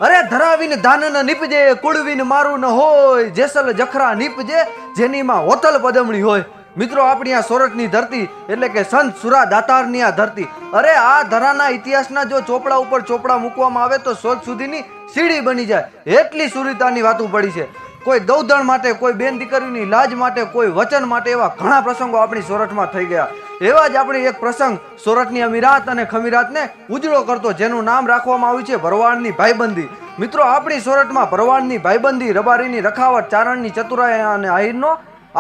અરે ધરાવીને ધાન ન નીપજે, કુળવીને મારું ન હોય, જેસલ જખરા નીપજે જેનીમાં હોતલ પદમણી હોય. મિત્રો, આપણી આ સોરઠની ધરતી એટલે કે સંત સુરા દાતારની આ ધરતી, અરે આ ધરાના ઇતિહાસના જો ચોપડા ઉપર ચોપડા મૂકવામાં આવે તો સ્વર્ગ સુધીની સીડી બની જાય, એટલી સુરીતાની વાતો પડી છે. કોઈ ગૌધણ માટે, કોઈ બેન દીકરીની લાજ માટે, કોઈ વચન માટે, એવા ઘણા પ્રસંગો આપણી સોરઠમાં થઈ ગયા. એવા જ આપણે એક પ્રસંગ સોરઠની અમીરાત અને ખમીરાતને ઉજળો કરતો, જેનું નામ રાખવામાં આવ્યું છે ભરવાડની ભાઈબંધી. મિત્રો, આપણી સોરઠમાં ભરવાડની ભાઈબંધી રબારીની રખાવટ, ચારણની ચતુરાઈ અને આહિરનો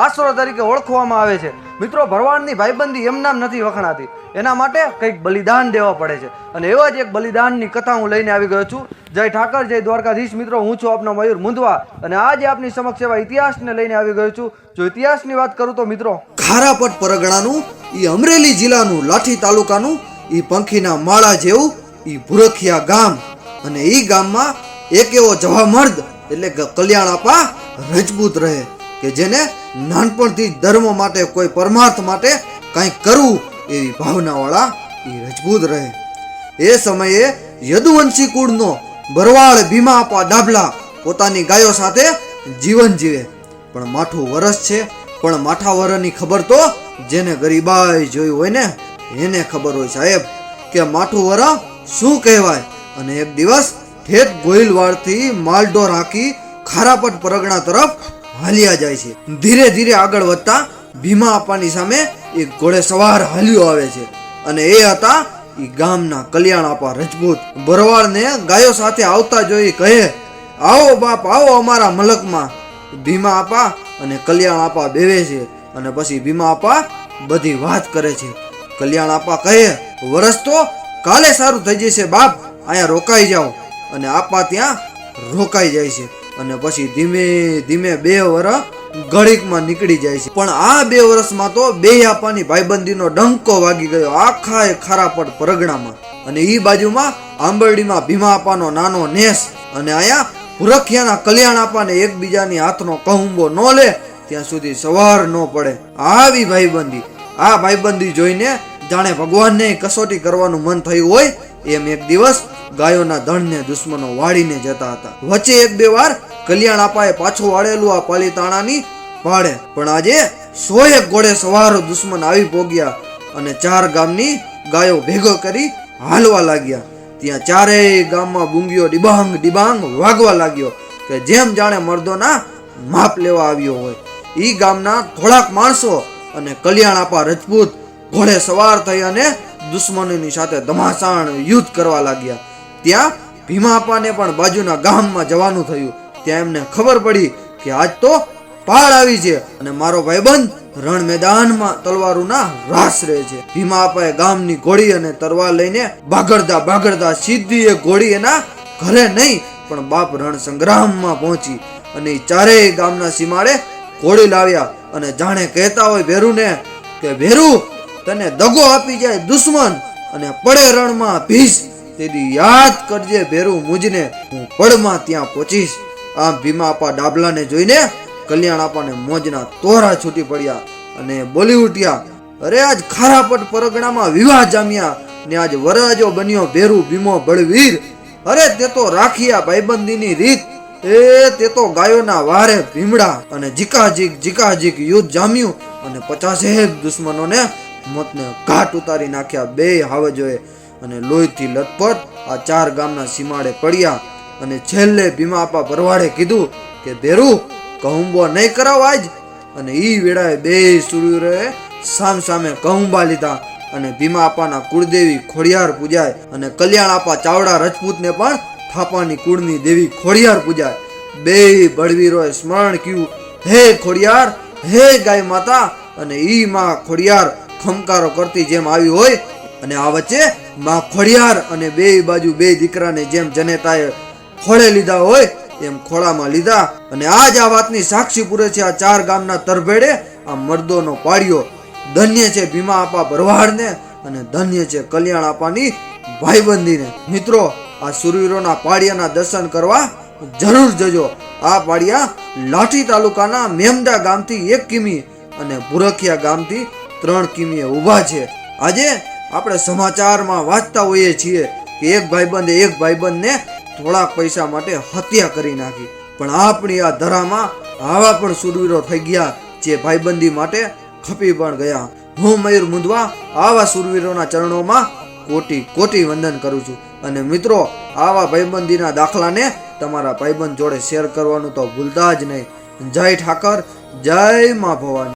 આશરો તરીકે ઓળખવામાં આવે છે. મિત્રો, ભરવાડની ભાઈબંધી એમનામ નથી વખણાતી, એના માટે કંઈક બલિદાન દેવા પડે છે. અને એવા જ એક બલિદાનની કથા હું લઈને આવી ગયો છું. જય ઠાકર, જય દ્વારકાધીશ. મિત્રો, હું છું આપનો મયુર મુંદવા અને આજે આપની સમક્ષ એવા ઇતિહાસને લઈને આવી ગયો છું. જો ઇતિહાસની વાત કરું તો મિત્રો, ખારાપટ પરગણાનું ઈ અમરેલી જિલ્લાનું લાઠી તાલુકાનું ઈ પંખીના માળા જેવું ઈ ભુરખિયા ગામ, અને ઈ ગામમાં એક એવો જવામર્દ એટલે કે કલ્યાણાપા રજપૂત રહે કે જેને નાનપણથી ધર્મ માટે, કોઈ પરમાર્થ માટે કંઈક કરવું એવી ભાવનાવાળા ઈ રજપૂત રહે. એ સમયે યદુવંશી કુળનો ભરવાડ ભીમાપા ડાભલા પોતાની ગાયો સાથે જીવન જીવે. પણ માઠું વરસ છે, પણ માઠા વરની ખબર તો જેને ગરીબાઈ જોઈ હોય ને એને ખબર હોય સાહેબ, કે માઠું વર શું કહેવાય. અને એક દિવસ ઠેઠ ગોહિલવાડથી માલઢોર હાંકી ખારાપટ પરગણા તરફ હાલ્યા જાય છે. ધીરે ધીરે આગળ વધતા ભીમા આપાની સામે એક ઘોડે સવાર હાલ્યો આવે છે, અને એ હતા ઈ ગામના કલ્યાણ આપા રજપૂત. ભરવાડને ગાયો સાથે આવતા જોઈ કહે, આવો બાપ આવો અમારા મલકમાં. ભીમા આપા અને કલ્યાણ આપા બેવે છે, અને પછી ભીમા આપા બધી વાત કરે છે. કલ્યાણ આપા કહે, વરસ તો કાલે સારું થઈ જશે બાપ, અહીંયા રોકાઈ જાઓ. અને આપા ત્યાં રોકાઈ જાય છે, અને પછી ધીમે ધીમે 2 વર્ષ ઘડીકમાં નીકળી જાય છે. પણ આ 2 વર્ષમાં તો બે આપાની ભાઈબંધીનો ડંકો વાગી ગયો આખા ખારાપટ પરગણામાં. અને ઈ બાજુમાં આંબરડીમાં ભીમા આપાનો નાનો નેસ, અને અહીંયા ભુરખિયાના કલ્યાણ આપાને એકબીજાની હાથનો કહુંબો ન લે ત્યાં સુધી સવાર ન પડે. આવી ભાઈબંધી, આ ભાઈબંધી જોઈને જાણે ભગવાનને કસોટી કરવાનું મન થયું હોય એમ એક દિવસ ગાયોના ધણને દુશ્મનો વાળીને જતા હતા. વચ્ચે 1-2 વાર કલ્યાણ આપાએ પાછું વાળેલું આ પાલીતાણાની પાડે, પણ આજે 100 ઘોડે સવારો દુશ્મન આવી પોગ્યા અને 4 ગામની ગાયો ભેગો કરી હાલવા લાગ્યા. ત્યાં ચારેય ગામમાં બુંગીઓ ડિબાંગ ડિબાંગ વાગવા લાગ્યો કે જેમ જાણે મર્દોના માપ લેવા આવ્યો હોય. ઈ ગામના થોડાક માણસો અને કલ્યાણ આપા રજપૂત ઘોડે સવાર થઈ અને દુશ્મનોની સાથે ધમાસાણ યુદ્ધ કરવા લાગ્યા. ત્યાં ભીમા આપાને પણ બાજુના ગામમાં જવાનું થયું. ત્યાં એમને ખબર પડી કે આજ તો પાળ આવી છે અને મારો ભાઈબંધ રણ મેદાનમાં તલવારોના રાસ રહે છે. ભીમા આપાએ ગામની ઘોડી અને તલવાર લઈને ભાગડતા સીધી એક ઘોડી એના ઘરે નહીં પણ બાપ રણ સંગ્રામમાં પહોંચી, અને ચારેય ગામના સીમાડે ઘોડી લાવ્યા. અને જાણે કહેતા હોય ભેરુને કે ભેરુ, તને દગો આપી જાય દુશ્મન અને પડે રણમાં ભીસ, તેથી યાદ કરજે ભેરુ મુજને, હું પડમાં ત્યાં પહોંચીશ. આમ ભીમા આપા ડાભલાને જોઈને કલ્યાણ આપાને મોજના તોરા છૂટી પડ્યા અને બોલી ઉઠ્યા, અરે આજ ખારાપટ પરગણામાં વિવાહ જામ્યા ને આજ વરરાજો બન્યો ભેરુ ભીમો બળવીર. અરે તે તો રાખિયા ભાઈબંધીની રીત, તે તો ગાયોના વારે ભીમડા અને જીકાજીક યુદ્ધ જામ્યું અને 50 દુશ્મનોને મોતને ઘાટ ઉતારી નાખ્યા. 2 હાવજોએ અને લોહીથી લથપથ આ 4 ગામના સીમાડે પડ્યા. અને છેલ્લે ભીમા આપા ભરવાડે કીધું કે ભેરુ, કહુંબો નહીં કરાવ આજ. અને ઈ વેળાએ 2 સુરવીરોએ સામ સામે કહુંબા લીધા અને ભીમા આપાના કુળદેવી ખોડિયાર પૂજાય, અને કલ્યાણ આપા ચાવડા રજપૂતને પણ થાપાની કુળની દેવી ખોડિયાર પૂજાય. 2 બળવીરોએ સ્મરણ કર્યું, હે ખોડિયાર, હે ગાય માતા. અને ઈ માં ખોડિયાર ખમકારો કરતી જેમ આવી હોય, અને આ વચ્ચે માં ખોડિયાર અને 2 બાજુ 2 દીકરાને જેમ જનેતાએ ખોળે લીધા હોય એમ ખોળામાં લીધા. અને આજ આ વાતની સાક્ષી પૂરે છે આ 4 ગામના તરભેડે આ મર્દોનો પાડ્યો. ધન્ય છે ભીમા આપા ભરવાડને અને ધન્ય છે કલ્યાણ આપાની ભાઈબંધીને. મિત્રો, આ સુરવીરોના પાડિયાના દર્શન કરવા જરૂર જજો. આ પાડિયા લાઠી તાલુકાના મેમડા ગામથી 1 કિમી અને ભુરખિયા ગામથી 3 કિમીએ ઊભા છે. આજે આપણે સમાચારમાં વાંચતા હોઈએ છીએ કે એક ભાઈબંધે એક ભાઈબંધને થોડાક પૈસા માટે હત્યા કરી નાખી. પણ આપણી આ ધરામાં આવા પણ શૂરવીરો થઈ ગયા જે ભાઈબંધી માટે ખપી પણ ગયા. હું મયુર મુંદવા આવા શૂરવીરોના ચરણોમાં કોટી કોટી વંદન કરું છું. અને મિત્રો, આવા ભાઈબંધીના દાખલાને તમારા ભાઈબંધ જોડે શેર કરવાનું તો ભૂલતા જ નહીં. જય ઠાકર, જય મા ભવાની.